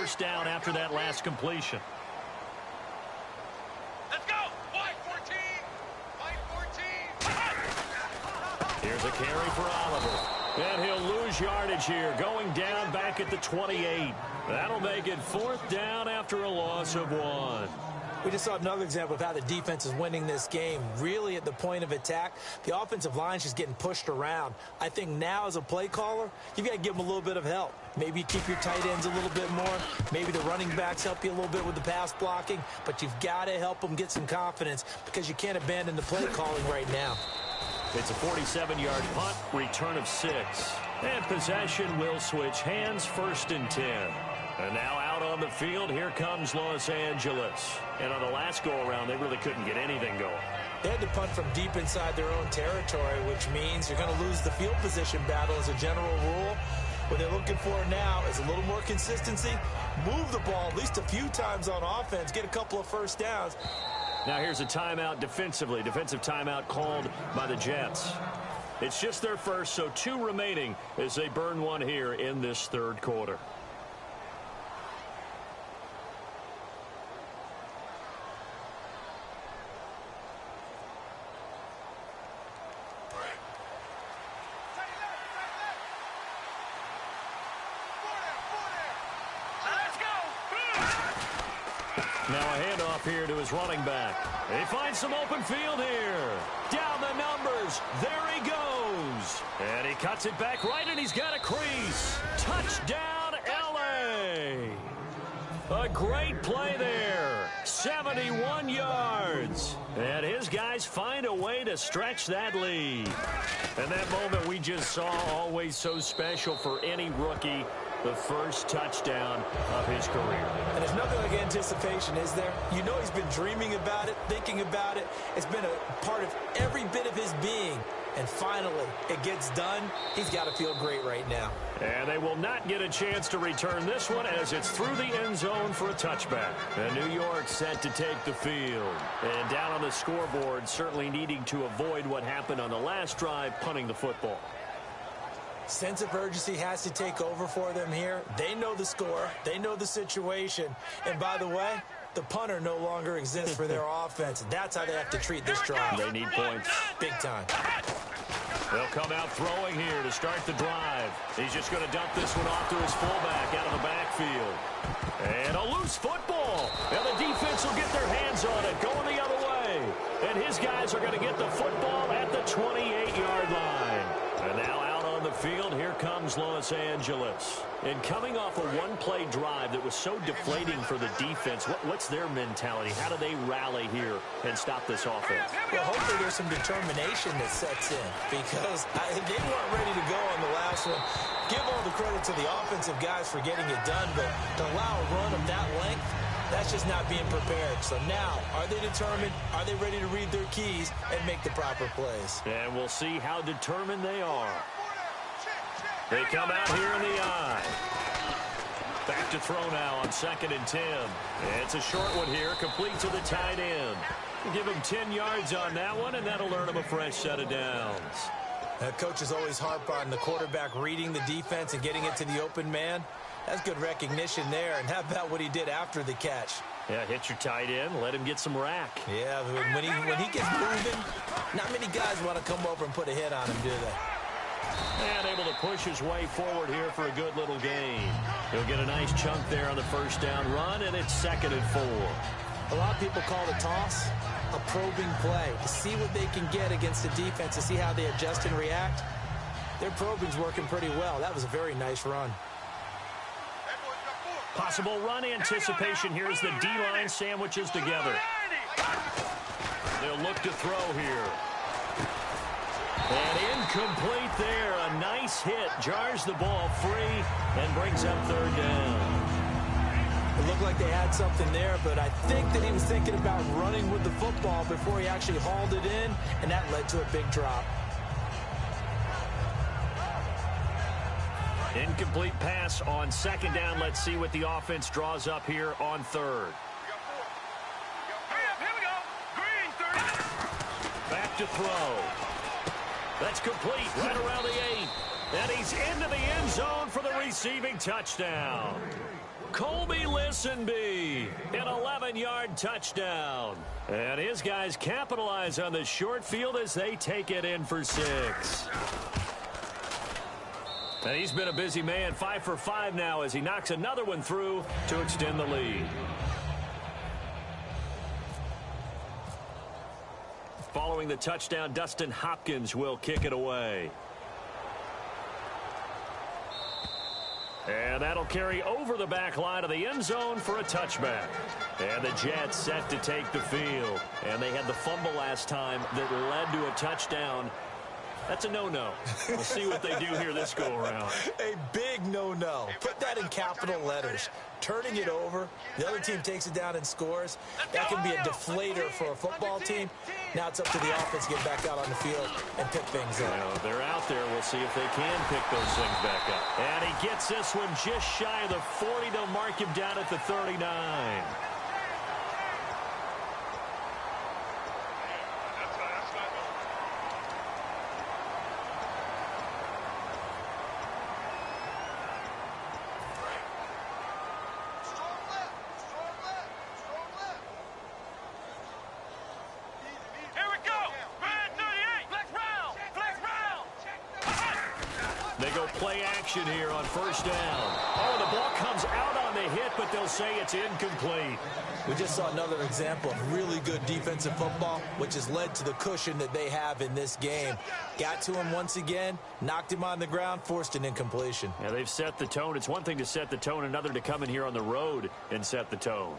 first down after that last completion. Let's go. Wide 14. Wide 14. Here's a carry for Oliver. And he'll lose yardage here, going down back at the 28. That'll make it 4th down after a loss of 1. We just saw another example of how the defense is winning this game. Really at the point of attack, the offensive line is just getting pushed around. I think now as a play caller, you've got to give them a little bit of help. Maybe you keep your tight ends a little bit more. Maybe the running backs help you a little bit with the pass blocking. But you've got to help them get some confidence because you can't abandon the play calling right now. It's a 47-yard punt, return of 6. And possession will switch hands, 1st and 10. And now out on the field, here comes Los Angeles. And on the last go-around, they really couldn't get anything going. They had to punt from deep inside their own territory, which means you're going to lose the field position battle as a general rule. What they're looking for now is a little more consistency. Move the ball at least a few times on offense. Get a couple of first downs. Now here's a timeout defensively. Defensive timeout called by the Jets. It's just their first, so 2 remaining as they burn one here in this 3rd quarter. Now a handoff here to his running back. He finds some open field here. Down the numbers. There he goes. And he cuts it back right, and he's got a crease. Touchdown, L.A. A great play there. 71 yards. And his guys find a way to stretch that lead. And that moment we just saw, always so special for any rookie. The first touchdown of his career. And there's nothing like anticipation, is there? You know he's been dreaming about it, thinking about it. It's been a part of every bit of his being. And finally, it gets done. He's got to feel great right now. And they will not get a chance to return this one as it's through the end zone for a touchback. And New York set to take the field. And down on the scoreboard, certainly needing to avoid what happened on the last drive, punting the football. Sense of urgency has to take over for them here. They know the score. They know the situation. And by the way, the punter no longer exists for their offense. That's how they have to treat this drive. They need points. Big time. They'll come out throwing here to start the drive. He's just going to dump this one off to his fullback out of the backfield. And a loose football. And the defense will get their hands on it, going the other way. And his guys are going to get the football at the 28-yard line. And now out on the field, here comes Los Angeles. And coming off a one-play drive that was so deflating for the defense, what's their mentality? How do they rally here and stop this offense? Well, hopefully there's some determination that sets in because they weren't ready to go on the last one. Give all the credit to the offensive guys for getting it done, but to allow a run of that length, that's just not being prepared. So now, are they determined? Are they ready to read their keys and make the proper plays? And we'll see how determined they are. They come out here in the eye. Back to throw now on 2nd and 10. It's a short one here, complete to the tight end. Give him 10 yards on that one, and that'll earn him a fresh set of downs. Coaches always harp on the quarterback reading the defense and getting it to the open man. That's good recognition there. And how about what he did after the catch? Yeah, hit your tight end, let him get some rack. Yeah, when he gets moving, not many guys want to come over and put a hit on him, do they? And able to push his way forward here for a good little gain. He'll get a nice chunk there on the first down run, and it's 2nd and 4. A lot of people call the toss a probing play to see what they can get against the defense, to see how they adjust and react. Their probing's working pretty well. That was a very nice run. Possible run anticipation here as the D-line sandwiches together. They'll look to throw here. And incomplete there. A nice hit. Jars the ball free and brings up 3rd down. It looked like they had something there, but I think that he was thinking about running with the football before he actually hauled it in, and that led to a big drop. Incomplete pass on 2nd down. Let's see what the offense draws up here on 3rd. Back to throw. That's complete right around the 8. And he's into the end zone for the receiving touchdown. Colby Listenby, an 11-yard touchdown. And his guys capitalize on the short field as they take it in for 6. And he's been a busy man, 5 for 5 now as he knocks another one through to extend the lead. Following the touchdown, Dustin Hopkins will kick it away. And that'll carry over the back line of the end zone for a touchback. And the Jets set to take the field. And they had the fumble last time that led to a touchdown. That's a no-no. We'll see what they do here this go-around. A big no-no. Put that in capital letters. Turning it over, the other team takes it down and scores. That can be a deflator for a football team. Now it's up to the offense to get back out on the field and pick things up. Well, they're out there. We'll see if they can pick those things back up. And he gets this one just shy of the 40. They'll mark him down at the 39. They go play action here on first down. Oh, the ball comes out on the hit, but they'll say it's incomplete. We just saw another example of really good defensive football, which has led to the cushion that they have in this game. Got to him once again, knocked him on the ground, forced an incompletion. Yeah, they've set the tone. It's one thing to set the tone, another to come in here on the road and set the tone.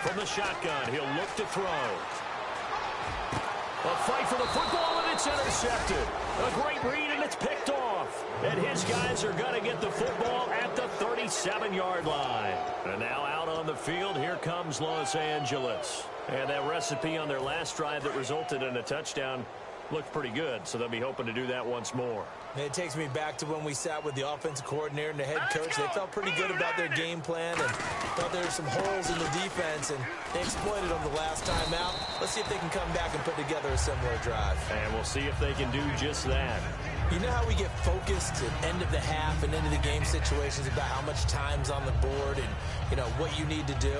From the shotgun, he'll look to throw. A fight for the football, and it's intercepted. A great read, and it's picked off. And his guys are going to get the football at the 37-yard line. And now out on the field, here comes Los Angeles. And that recipe on their last drive that resulted in a touchdown looked pretty good, so they'll be hoping to do that once more. And it takes me back to when we sat with the offensive coordinator and the head coach. They felt pretty good about their game plan and thought there were some holes in the defense, and they exploited them the last time out. Let's see if they can come back and put together a similar drive. And we'll see if they can do just that. You know how we get focused at end of the half and into the game situations about how much time's on the board and, you know, what you need to do?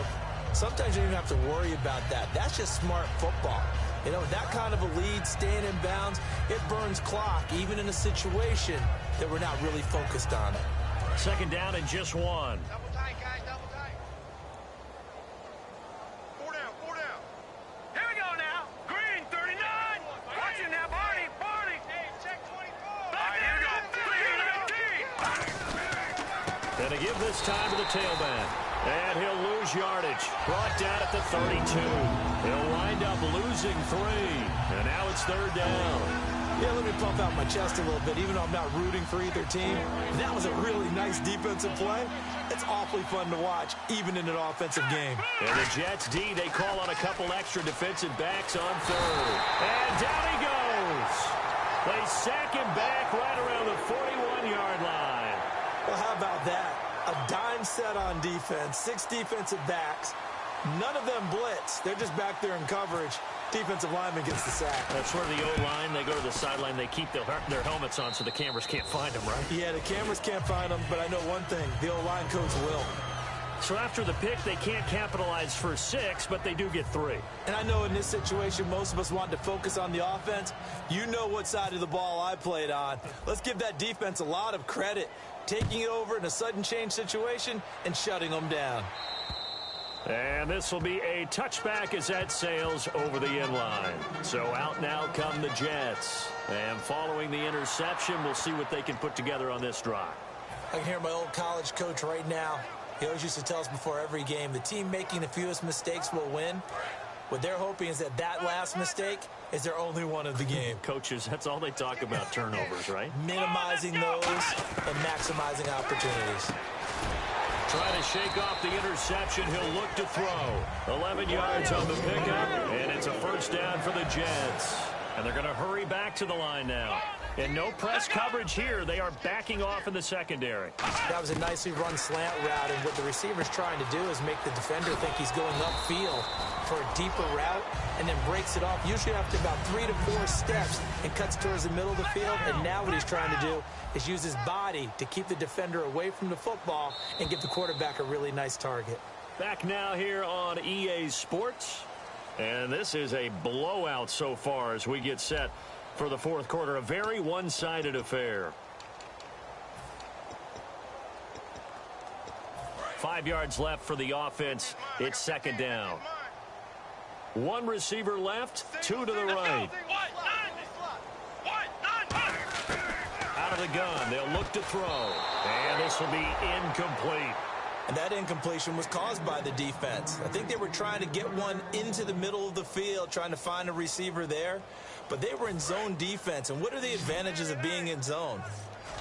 Sometimes you don't even have to worry about that. That's just smart football. You know, with that kind of a lead, staying in bounds, it burns clock, even in a situation that we're not really focused on it. Second down and just one. Double tight, guys, double tight. 4 down, 4 down. Here we go now. Green, 39. Watching now, Barney, Barney. Hey, check 24. Back here we go. 319. Gonna give this time to the tailback. And he'll lose yardage. Brought down at the 32. He'll wind up losing 3. And now it's third down. Yeah, let me pump out my chest a little bit, even though I'm not rooting for either team. That was a really nice defensive play. It's awfully fun to watch, even in an offensive game. And the Jets D, they call on a couple extra defensive backs on third. And down he goes. They sack him back right around the 41-yard line. Well, how about that? A dime set on defense, 6 defensive backs. None of them blitz. They're just back there in coverage. Defensive lineman gets the sack. That's where the O-line, they go to the sideline, they keep their helmets on so the cameras can't find them, right? Yeah, the cameras can't find them, but I know one thing. The O-line coach will. So after the pick, they can't capitalize for 6, but they do get 3. And I know in this situation, most of us want to focus on the offense. You know what side of the ball I played on. Let's give that defense a lot of credit. Taking it over in a sudden change situation and shutting them down. And this will be a touchback as that sails over the end line. So out now come the Jets. And following the interception, we'll see what they can put together on this drive. I can hear my old college coach right now. He always used to tell us before every game, the team making the fewest mistakes will win. What they're hoping is that that last mistake is their only one of the game. Coaches, that's all they talk about, turnovers, right? Minimizing those and maximizing opportunities. Trying to shake off the interception. He'll look to throw. 11 yards on the pickup, and it's a first down for the Jets. And they're going to hurry back to the line now. And no press coverage here. They are backing off in the secondary. That was a nicely run slant route, and what the receiver's trying to do is make the defender think he's going upfield for a deeper route and then breaks it off, usually after about 3 to 4 steps, and cuts towards the middle of the field. And now what he's trying to do is use his body to keep the defender away from the football and give the quarterback a really nice target. Back now here on EA Sports. And this is a blowout so far as we get set for the fourth quarter. A very one-sided affair. 5 yards left for the offense. It's second down. One receiver left, 2 to the right. Out of the gun, they'll look to throw. And this will be incomplete. And that incompletion was caused by the defense. I think they were trying to get one into the middle of the field, trying to find a receiver there. But they were in zone defense. And what are the advantages of being in zone?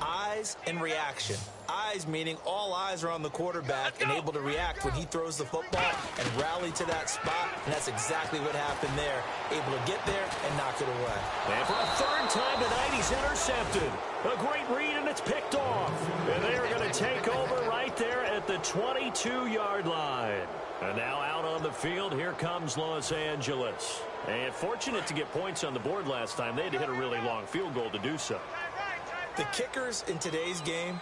Eyes and reaction. Eyes meaning all eyes are on the quarterback and able to react when he throws the football and rally to that spot. And that's exactly what happened there. Able to get there and knock it away. And for a third time tonight, he's intercepted. A great read, and it's picked off. And they are going to take over right there at the 22-yard line. And now out on the field, here comes Los Angeles. And fortunate to get points on the board last time. They had to hit a really long field goal to do so. The kickers in today's game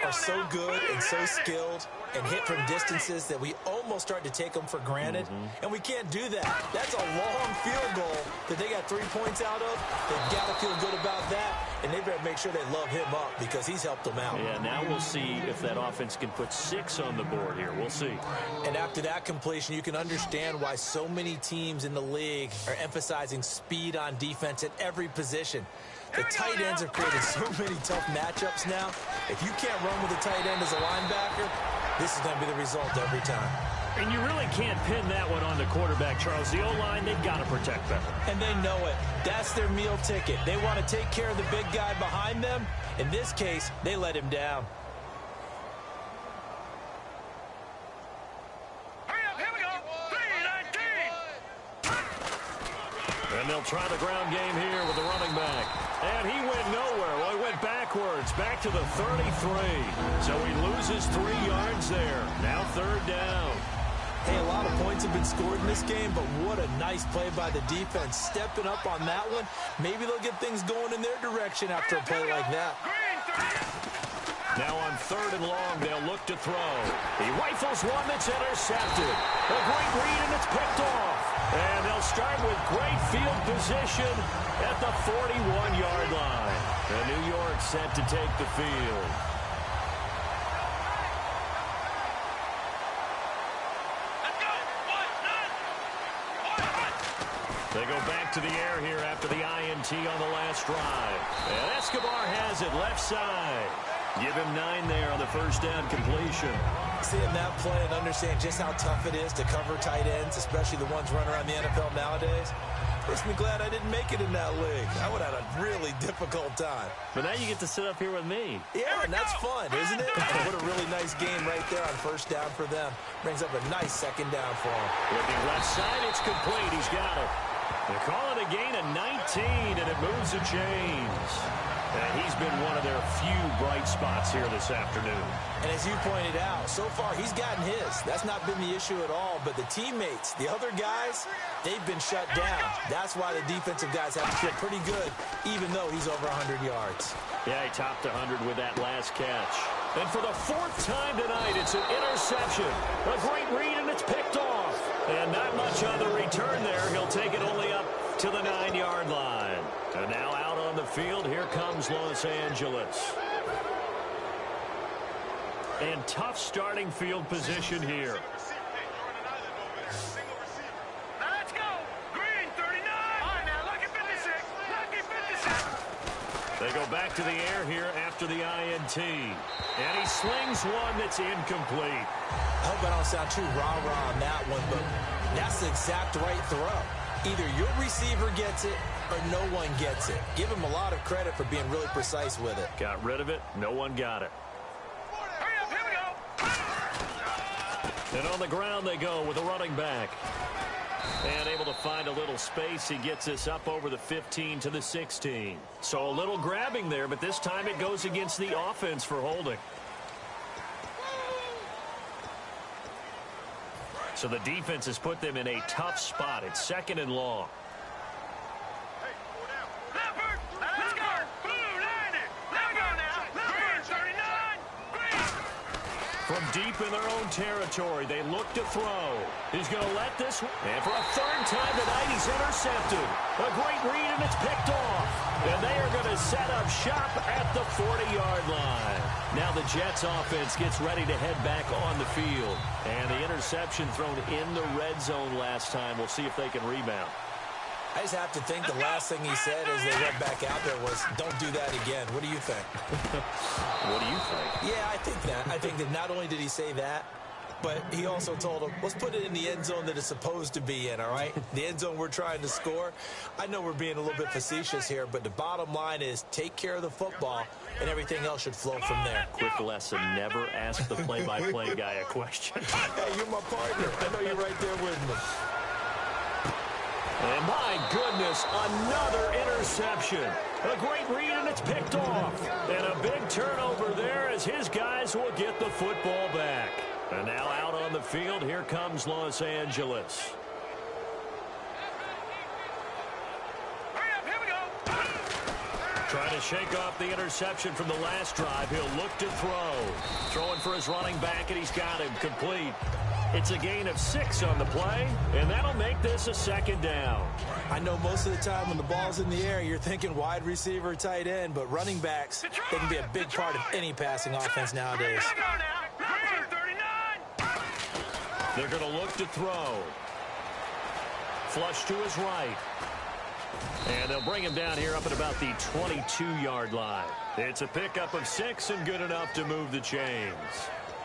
are so good and so skilled and hit from distances that we almost start to take them for granted. And we can't do that. That's a long field goal that they got 3 points out of. They've got to feel good about that, and they better make sure they love him up because he's helped them out. Yeah, now we'll see if that offense can put 6 on the board here. We'll see. And after that completion, you can understand why so many teams in the league are emphasizing speed on defense at every position. The tight ends have created so many tough matchups now. If you can't run with a tight end as a linebacker, this is going to be the result every time. And you really can't pin that one on the quarterback, Charles. The O-line, they've got to protect better. And they know it. That's their meal ticket. They want to take care of the big guy behind them. In this case, they let him down. And they'll try the ground game here with the running back. And he went nowhere. Well, he went backwards, back to the 33. So he loses 3 yards there. Now third down. Hey, a lot of points have been scored in this game, but what a nice play by the defense. Stepping up on that one. Maybe they'll get things going in their direction after a play like that. Now on third and long, they'll look to throw. He rifles one that's intercepted. A great read, and it's picked off. And they'll start with great field position at the 41-yard line. And New York set to take the field. They go back to the air here after the INT on the last drive. And Escobar has it left side. Give him 9 there on the first down completion. Seeing that play and understand just how tough it is to cover tight ends, especially the ones running around the NFL nowadays, makes me glad I didn't make it in that league. I would have had a really difficult time. But now you get to sit up here with me. Yeah, and that's fun, isn't it? What a really nice game right there on first down for them. Brings up a nice second down for them. Looking left side, it's complete. He's got it. They're calling a gain of 19, and it moves the chains. And he's been one of their few bright spots here this afternoon. And as you pointed out, so far he's gotten his. That's not been the issue at all. But the teammates, the other guys, they've been shut down. That's why the defensive guys have to feel pretty good, even though he's over 100 yards. Yeah, he topped 100 with that last catch. And for the 4th time tonight, it's an interception. A great read, and it's picked off. And not much on the return there. He'll take it only up to the 9-yard line. And now out on the field, here comes Los Angeles. And tough starting field position here. Now let's go. Green, 39. All right, now, lucky 56. Lucky 56. They go back to the air here after the INT. And he slings one that's incomplete. I hope I don't sound too rah-rah on that one, but that's the exact right throw. Either your receiver gets it or no one gets it. Give him a lot of credit for being really precise with it. Got rid of it. No one got it. Hurry up, here we go. And on the ground they go with a running back. And able to find a little space. He gets this up over the 15 to the 16. So a little grabbing there, but this time it goes against the offense for holding. So the defense has put them in a tough spot. It's 2nd and long. Hey, 4 down. Leopard, let's go. Blue, 90. Let go now. Green, 39. Green. From deep in their own territory, they look to throw. He's going to let this one. And for a 3rd time tonight, he's intercepted. A great read, and it's picked off. And they are going to set up shop at the 40-yard line. Now the Jets offense gets ready to head back on the field. And the interception thrown in the red zone last time. We'll see if they can rebound. I just have to think the last thing he said as they went back out there was, don't do that again. What do you think? What do you think? Yeah, I think that. I think that not only did he say that, but he also told him, let's put it in the end zone that it's supposed to be in, all right? The end zone we're trying to score. I know we're being a little bit facetious here, but the bottom line is take care of the football, and everything else should flow from there. Quick lesson, never ask the play-by-play guy a question. Hey, you're my partner. I know you're right there with me. And my goodness, another interception. A great read, and it's picked off. And a big turnover there as his guys will get the football back. And now out on the field, here comes Los Angeles. Hurry up, here we go. Trying to shake off the interception from the last drive. He'll look to throw. Throwing for his running back, and he's got him complete. It's a gain of 6 on the play, and that'll make this a 2nd down. I know most of the time when the ball's in the air, you're thinking wide receiver, tight end, but running backs, they can be a big part of any passing offense nowadays. Let go now. Green, 39. They're going to look to throw. Flush to his right. And they'll bring him down here up at about the 22-yard line. It's a pickup of 6 and good enough to move the chains.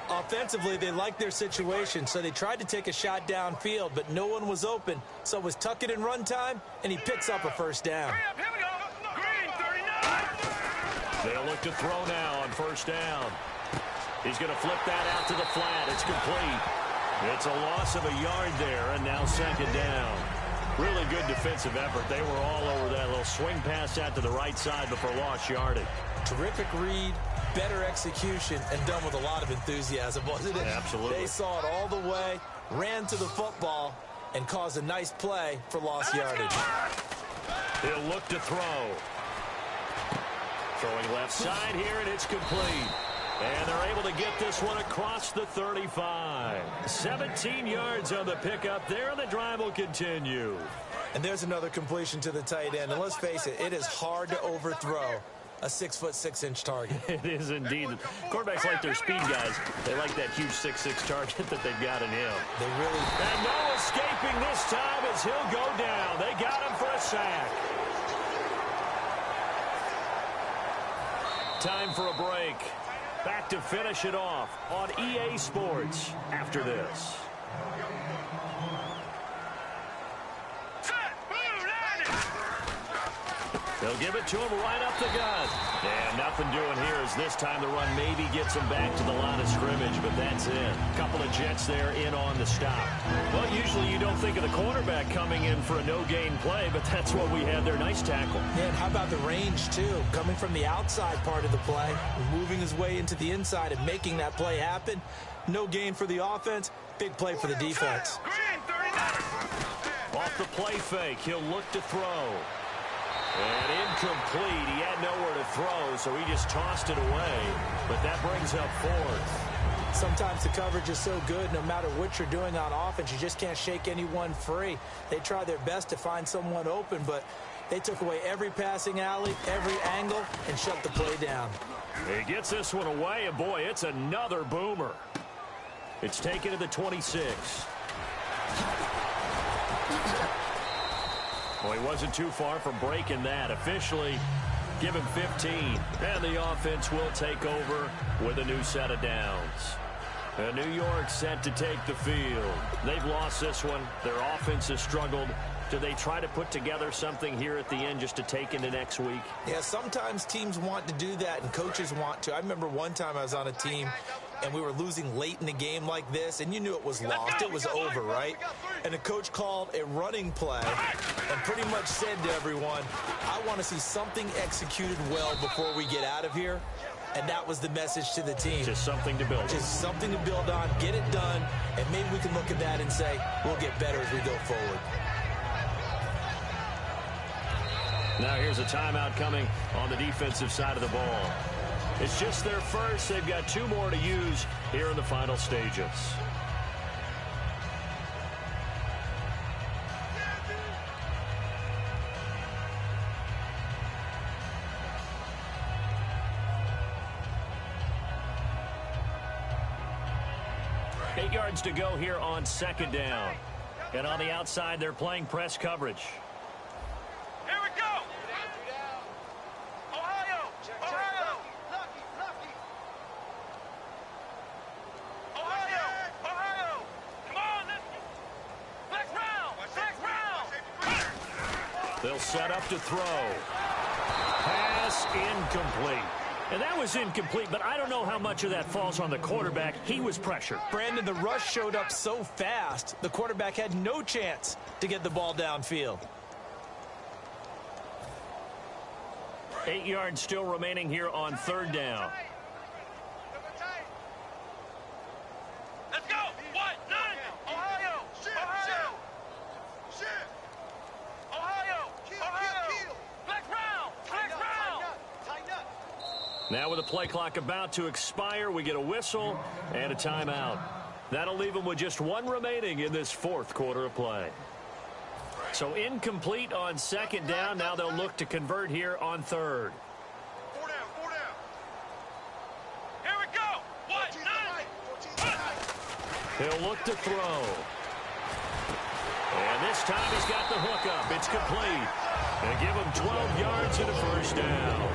Offensively, they liked their situation, so they tried to take a shot downfield, but no one was open. So it was tuck it and run time, and he picks up a 1st down. Hurry up, here we go. Green, 39. They'll look to throw now on 1st down. He's going to flip that out to the flat. It's complete. It's a loss of a yard there, and now 2nd down. Really good defensive effort. They were all over that little swing pass out to the right side before lost yardage. Terrific read, better execution, and done with a lot of enthusiasm, wasn't it? Absolutely. They saw it all the way, ran to the football, and caused a nice play for lost yardage. He'll look to throw. Throwing left side here, and it's complete. And they're able to get this one across the 35. 17 yards on the pickup there, and the drive will continue. And there's another completion to the tight end. And let's face it, it is hard to overthrow a 6'6" target. It is indeed. Quarterbacks like their speed guys. They like that huge 6'6" target that they've got in him. They really... And no escaping this time as he'll go down. They got him for a sack. Time for a break. Back to finish it off on EA Sports after this. Set. Blue, 90. They'll give it to him right up the gut. And nothing doing here as this time the run maybe gets him back to the line of scrimmage, but that's it. A couple of Jets there in on the stop. Well, usually you don't think of the quarterback coming in for a no-gain play, but that's what we had there. Nice tackle. Yeah, and how about the range, too? Coming from the outside part of the play, moving his way into the inside and making that play happen. No gain for the offense, big play for the defense. Green, 39. Off the play fake, he'll look to throw. And incomplete. He had nowhere to throw, so he just tossed it away. But that brings up 4th. Sometimes the coverage is so good, no matter what you're doing on offense, you just can't shake anyone free. They try their best to find someone open, but they took away every passing alley, every angle, and shut the play down. He gets this one away, and boy, it's another boomer. It's taken to the 26. Well, he wasn't too far from breaking that. Officially, give him 15. And the offense will take over with a new set of downs. And New York set to take the field. They've lost this one. Their offense has struggled. Do they try to put together something here at the end just to take into next week? Yeah, sometimes teams want to do that and coaches want to. I remember one time I was on a team and we were losing late in the game like this, and you knew it was lost. It was over, right? And the coach called a running play and pretty much said to everyone, I want to see something executed well before we get out of here. And that was the message to the team. Just something to build on. Just something to build on, get it done, and maybe we can look at that and say, we'll get better as we go forward. Now here's a timeout coming on the defensive side of the ball. It's just their first. They've got 2 more to use here in the final stages. Eight yards to go here on second down. And on the outside, they're playing press coverage. Here we go. Ohio. Ohio. Ohio. Ohio. Come on. Black round. Black round. They'll set up to throw. Pass incomplete. And that was incomplete, but I don't know how much of that falls on the quarterback. He was pressured. Brandon, the rush showed up so fast, the quarterback had no chance to get the ball downfield. 8 yards still remaining here on third down. Let's go. What? None. Ohio. Ohio. Ohio. Ohio. Black round. Black round. Now with the play clock about to expire, we get a whistle and a timeout. That'll leave them with just 1 remaining in this fourth quarter of play. So incomplete on second down. Now they'll look to convert here on third. 4 down, 4 down. Here we go. What? None. He'll look to throw. And this time he's got the hook up. It's complete. They give him 12 yards and a first down.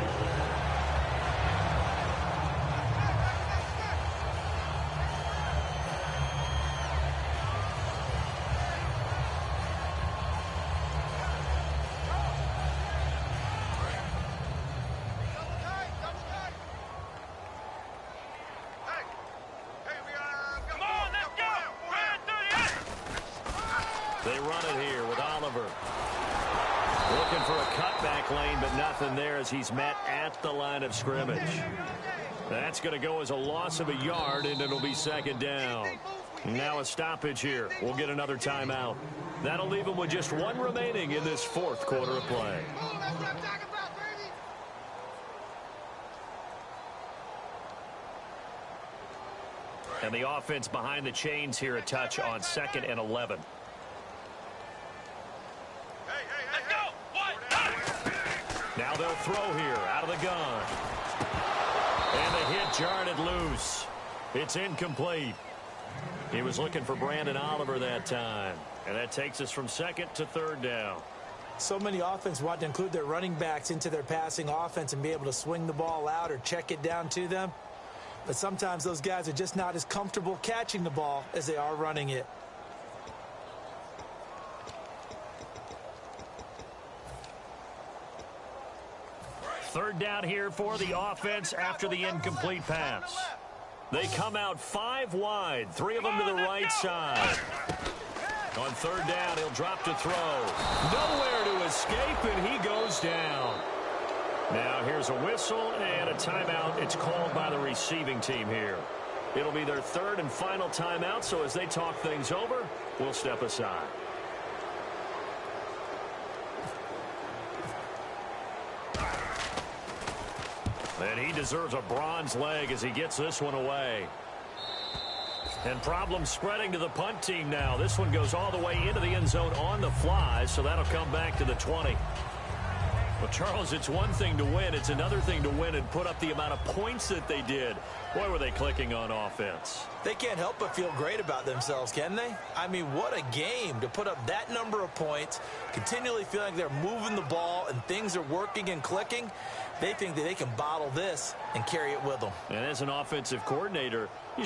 They run it here with Oliver. Looking for a cutback lane, but nothing there as he's met at the line of scrimmage. That's going to go as a loss of a yard, and it'll be second down. Now a stoppage here. We'll get another timeout. That'll leave them with just 1 remaining in this fourth quarter of play. And the offense behind the chains here a touch on 2nd and 11. Let's go. What? Now they'll throw here out of the gun. And the hit jarred it loose. It's incomplete. He was looking for Brandon Oliver that time. And that takes us from 2nd to 3rd down. So many offenses want to include their running backs into their passing offense and be able to swing the ball out or check it down to them. But sometimes those guys are just not as comfortable catching the ball as they are running it. Third down here for the offense after the incomplete pass. They come out 5 wide, 3 of them to the right side. On third down, he'll drop to throw. Nowhere to escape, and he goes down. Now here's a whistle and a timeout. It's called by the receiving team here. It'll be their 3rd and final timeout, so as they talk things over, we'll step aside. And he deserves a bronze leg as he gets this one away. And problems spreading to the punt team now. This one goes all the way into the end zone on the fly, so that'll come back to the 20. Well, Charles, it's one thing to win. It's another thing to win and put up the amount of points that they did. Boy, were they clicking on offense. They can't help but feel great about themselves, can they? I mean, what a game to put up that number of points, continually feeling like they're moving the ball and things are working and clicking. They think that they can bottle this and carry it with them. And as an offensive coordinator, you